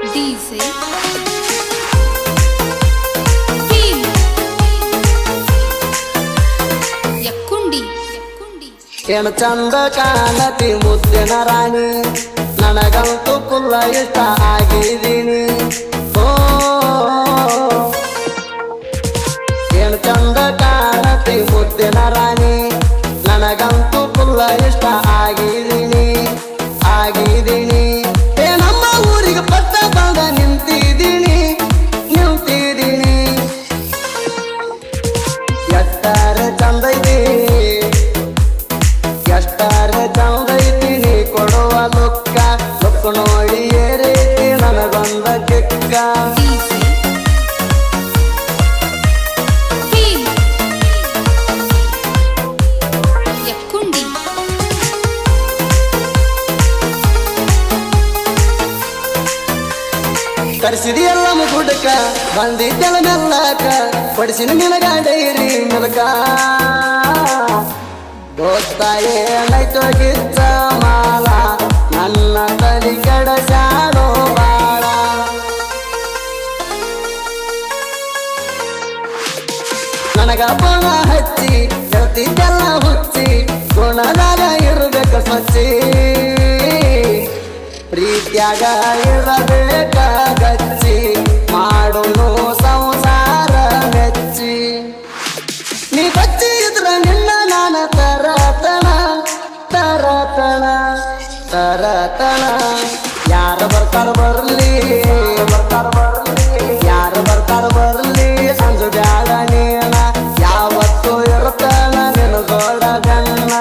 DJ Yakkundi ಏನು ಚಂದ ಕಾಣತಿ ಮುದ್ದಿನ ರಾಣಿ ನನಗಂತೂ ಫುಲ್ಲ ಇಷ್ಟ ಆಗಿದ್ದೀನಿ ಓ ಏನು ಚಂದ ಕಾಣತಿ ಮುದ್ದಿನ ರಾಣಿ ನನಗಂತೂ ಫುಲ್ಲ ಇಷ್ಟ ಆಗಿದ್ದೀನಿ ಏ ನಮ್ಮ ಊರಿಗೆ ಪಟ್ಟ ಬಂದ ನಿಂತಿದ್ದೀನಿ ಎಷ್ಟಾರೆ ಚಂದೈತಿ ನೀ ಕೊಡುವ ಲುಕ್ಕ ನೋಡಿ ಏರೇತಿ ನನಗೊಂದ ಕಿಕ್ಕ Yakkundi ಕರ್ಸಿದಿಯಲ್ಲ ಮುಗುಡಕ ಬಂದಿದ್ದೆಲ್ಲ ಮೆಲ್ಲಕ ಕೊಡಿಸಿನ ನಿನಗ ಡೈರಿ ಮೂಲಕ ದೋಸ್ತ ಏನಾಯ್ತು ಗಿಚ್ಚ ಮಾಲ ನನ್ನ ತಲಿ ಕೆಡಸಾಡೋ ಬಾಳ ನನಗ ಪಣ ಹಚ್ಚಿ ಹೇಳ್ತಿದ್ದೆಲ್ಲ ಹುಚ್ಚಿ ಗುಣದಾಗ ಇರ್ಬೇಕು ಸ್ವಚ್ಛಿ ಪ್ರೀತ್ಯಾಗ ಇರಬೇಕ ಗಚ್ಚಿ ಮಾಡೋನು ಸಂಸಾರ ಮೆಚ್ಚಿ ನೀ ಬಚ್ಚಿ ಇದ್ರ ನಿನ್ನ ನಾನು ತರತನ ಯಾರು ಬರ್ತಾರ ಬರ್ಲಿ ಯಾರು ಬರ್ತಾರ ಬರ್ಲಿ ಅಂದು ಬ್ಯಾಡ ನೀನ ಯಾವತ್ತು ಇರ್ತಾನ ನಿನ್ನ ಗೋಡ ಗನ್ನ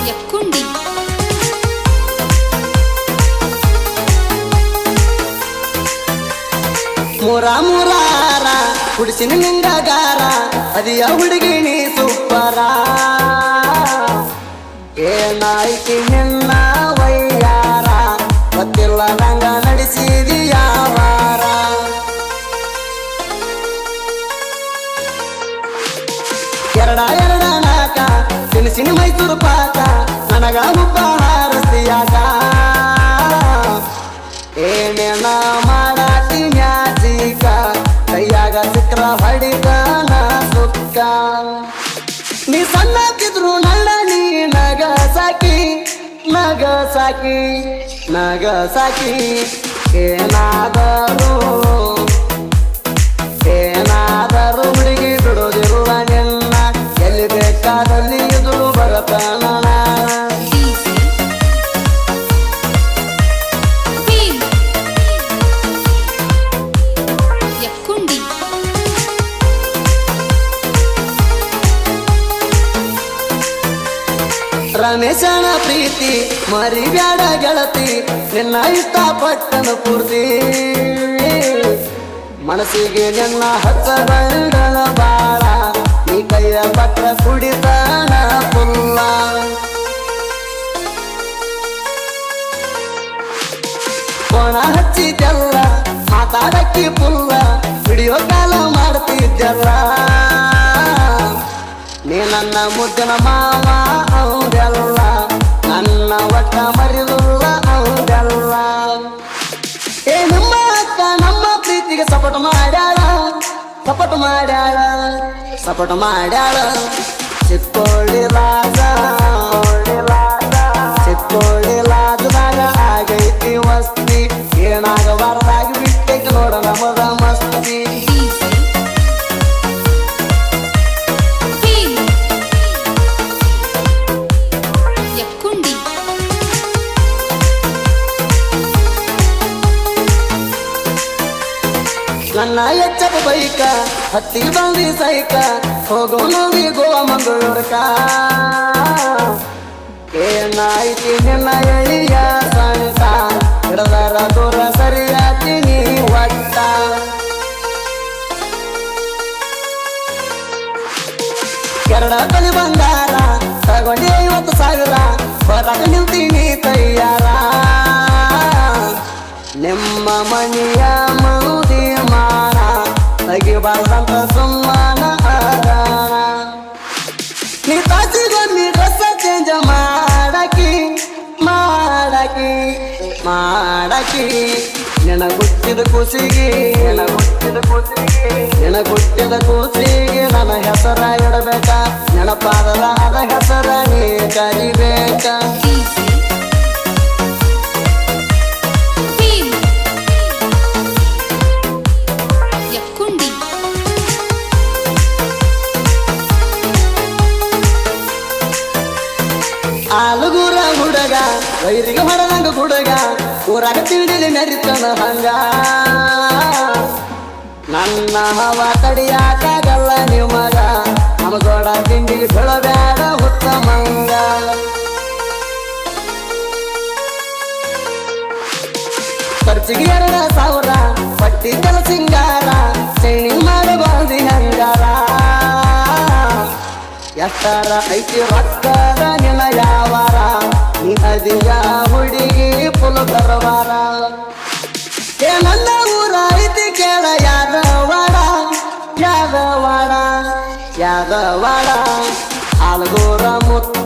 Yakkundi ಮುರಾರ ಕುಡಿಸಿನ ನಿಂಗಗಾರ ಅದಿಯ ಹುಡುಗಿ ನೀ ಸೂಪರ ಏನಾಯ್ತಿ ನಿನ್ನ ವಯ್ಯಾರ ಗೊತ್ತಿಲ್ಲ ನಂಗ ನಡೆಸಿದಿಯಾವಾರ ಎರಡ ನಾಕ ತಿನಿಸಿನ ಮೈಸೂರು ಪಾಕ ನನಗ ಹುಬ್ಬ ಹಾರಸ್ತಿಯಾಕ ಏನೇನ ಮಾಡಾತಿ ಮ್ಯಾಜಿಕ ಕೈಯಾಗ ಸಿಕ್ರ ಹೊಡಿತಾನ ಸುಕ್ಕ ನೀ ಸಣ್ಣಕ್ಕಿದ್ರು ನಲ್ಲ ನೀ ನಗ ಸಾಕಿ ಏನಾದರೂ ಹುಡುಗಿ ಬಿಡೋದಿರುವ ನಿನ್ನ ಎಲ್ಲಿ ಬೇಕಾದಲ್ಲಿ ಇದು ಬರತಾನ Yakkundi ರಮೇಶನ ಪ್ರೀತಿ ಮರಿಬ್ಯಾಡ ಗೆಳತಿ ನಿನ್ನ ಇಷ್ಟಪಟ್ಟನು ಪೂರ್ತಿ ಮನಸ್ಸಿಗೆ ನಿನ್ನ ಹಚ್ಚಬಂಡನ ಬಾಳ ನೀ ಕೈಯ ಪತ್ರ ಕುಡಿತಾನ ಪುಲ್ಲ ಕೋಣ ಹಚ್ಚಿದ್ದೆಲ್ಲ ಮಾತಾಡಕ್ಕಿ ಪುಲ್ಲ ವಿಡಿಯೋ ಕಾಲ ಮಾಡ್ತಿದ್ದೆಲ್ಲ ನೀ ನನ್ನ ಮುದ್ದಿನ ಮಾವ ಹೌದೆಲ್ಲ ನನ್ನ ಒಟ್ಟ ಮರಿದುಲ್ಲ ಹೌದೆಲ್ಲ ಏ ನಮ್ಮ ಅಕ್ಕ ನಮ್ಮ ಪ್ರೀತಿಗೆ ಸಪೋರ್ಟ್ ಮಾಡ್ಯಾಳ ಚಿಕ್ಕೋಳಿ ರಾಜದಾಗ ಆಗೈತಿ ಮಸ್ತಿ ಏನಾಗಬಾರ್ದಾಗಿ ಬಿಟ್ಟೈತಿ ನೋಡ ನಮದ ಮಸ್ತಿ Yakkundi ನನ್ನ ಎಚ್ಚರ ಬೈಕ ಹತ್ತಿ ಬಂದಿ ಸೈಕ ಹೋಗೋ ನೋಡಿ ಗೋವಾ ಮಂಗಳೂರ್ಕ ಏನಾಯ್ತಿ ನಿನ್ನ ಎಳಿಯ ಸಂತ ಹಿಡದರ ದೂರ ಸರಿಯಾತೀನಿ ಒಟ್ಟ ಎರಡ ತಲೆ ಬಂಗಾರ ತಗೊಂಡಿ 50,000 ಹೊರಗೆ ನಿಲ್ತೀನಿ ತಯ್ಯಾರ ನಿಮ್ಮ ಮನೆಯ ಮಂದಿ ಮಾನ ತೆಗಿಬಾರ್ದಂತ ಸುಮ್ಮನ ಆಗಾಣ ನೀ ತಾಸಿಗೊಮ್ಮಿ ಡ್ರೆಸ್ ಚೇಂಜ್ ಮಾಡಕಿ ಮಾಡಕಿ ಮಾಡಕಿ ನಿನಗುಟ್ಟಿದ ಕೂಸಿಗೆ ನಿನಗುಟ್ಟಿದ ಕೂಸಿಗೆ ನನ್ನ ಹೆಸರ ಇಡಬೇಕ ನೆನಪಾದಲ ಅದ ಹೆಸರ ನೀ ಕರಿಬೇಕ ಈಸಿ ಫೀಲ್ ಯಕ್ಕುಂಡಿ ಆಲುಗೂರ ಹುಡುಗ ವೈರಿಗೆ ಹೊಡೆದಂಗ ಹುಡುಗ ಊರಾಗ ತಿಳಿದಿಲಿ ಮೆರಿತನ ಹಂಗ ನನ್ನ ಹವ ತಡಿಯಾಕಾಗಲ್ಲ ನಿಮಗ ನಮಗೋಡ ತಿಂಡಿಗೆ ಬೆಳಬೇಡ ಹುತ್ತ ಮಂಗ ಖರ್ಚಿಗೆ 2,000 ಪಟ್ಟಿ ತಲ ಸಿಂಗಾರ ಶೈನಿಂಗ್ ಮಾಡಬಾರ್ದಿ ಹಂಗಾರ ಎಷ್ಟರ ಐತಿ ರೊಕ್ಕದ ನಿನ್ನ ಯಾವಾರ ನೀ ಅದಿಯ ಹುಡುಗಿ ಪುಲ್ ದರವಾರ ಏ ನನ್ನ ಊರ ಐತಿ ಕೇಳ ಯಾದವಾಡ ಯಾದವಾಡ ಯಾದವಾಡ ಆಲ್ಗೂರ ಮುತ್ತ